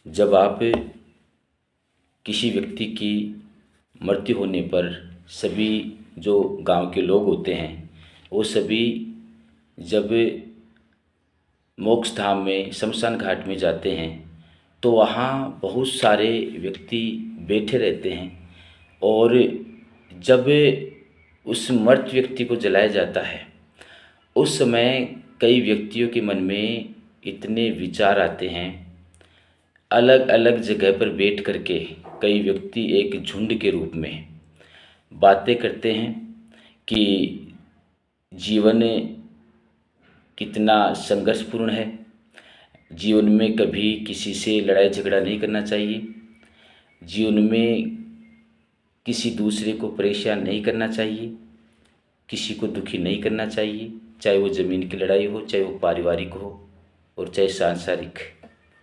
जब आप किसी व्यक्ति की मृत्यु होने पर सभी जो गांव के लोग होते हैं वो सभी जब मोक्ष धाम में शमशान घाट में जाते हैं तो वहाँ बहुत सारे व्यक्ति बैठे रहते हैं। और जब उस मृत व्यक्ति को जलाया जाता है उस समय कई व्यक्तियों के मन में इतने विचार आते हैं। अलग अलग जगह पर बैठ करके कई व्यक्ति एक झुंड के रूप में बातें करते हैं कि जीवन कितना संघर्षपूर्ण है, जीवन में कभी किसी से लड़ाई झगड़ा नहीं करना चाहिए, जीवन में किसी दूसरे को परेशान नहीं करना चाहिए, किसी को दुखी नहीं करना चाहिए, चाहे वो ज़मीन की लड़ाई हो, चाहे वो पारिवारिक हो और चाहे सांसारिक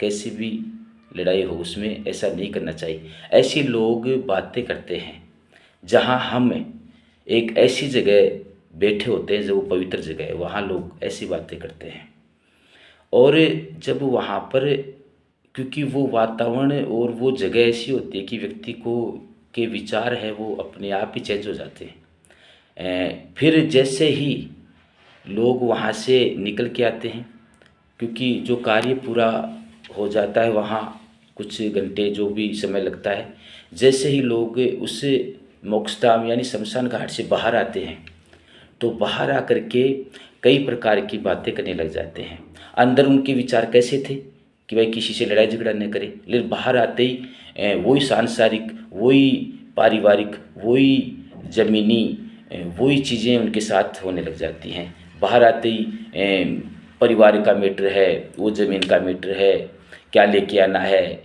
कैसी भी लड़ाई हो, उसमें ऐसा नहीं करना चाहिए। ऐसे लोग बातें करते हैं जहाँ हम एक ऐसी जगह बैठे होते हैं जो पवित्र जगह है, वहाँ लोग ऐसी बातें करते हैं। और जब वहाँ पर क्योंकि वो वातावरण और वो जगह ऐसी होती है कि व्यक्ति को के विचार है वो अपने आप ही चेंज हो जाते हैं। फिर जैसे ही लोग वहाँ से निकल के आते हैं, क्योंकि जो कार्य पूरा हो जाता है वहाँ कुछ घंटे जो भी समय लगता है, जैसे ही लोग उस मोक्षधाम यानी शमशान घाट से बाहर आते हैं तो बाहर आकर के कई प्रकार की बातें करने लग जाते हैं। अंदर उनके विचार कैसे थे कि भाई किसी से लड़ाई झगड़ा न करें, लेकिन बाहर आते ही वही सांसारिक, वही पारिवारिक, वही ज़मीनी, वही चीज़ें उनके साथ होने लग जाती हैं। बाहर आते ही परिवार का मैटर है, वो ज़मीन का मैटर है, क्या लेके आना है,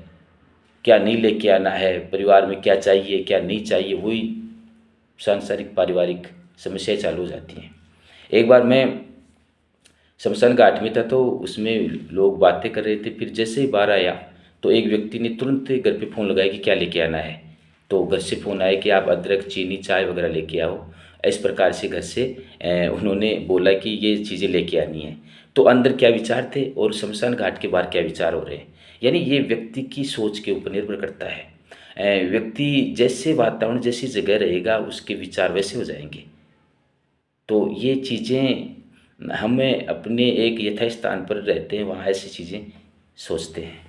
क्या नहीं लेके आना है, परिवार में क्या चाहिए क्या नहीं चाहिए, वही सांसारिक पारिवारिक समस्याएं चालू हो जाती हैं। एक बार मैं शमशान घाट में था तो उसमें लोग बातें कर रहे थे। फिर जैसे ही बाहर आया तो एक व्यक्ति ने तुरंत घर पे फ़ोन लगाया कि क्या लेके आना है। तो घर से फ़ोन आया कि आप अदरक, चीनी, चाय वगैरह लेके आओ। इस प्रकार से घर से उन्होंने बोला कि ये चीज़ें लेके आनी है। तो अंदर क्या विचार थे और शमशान घाट के बाहर क्या विचार हो रहे हैं, यानी ये व्यक्ति की सोच के ऊपर निर्भर करता है। व्यक्ति जैसे वातावरण, जैसी जगह रहेगा, उसके विचार वैसे हो जाएंगे। तो ये चीज़ें हमें अपने एक यथास्थान पर रहते हैं वहाँ ऐसी चीज़ें सोचते हैं।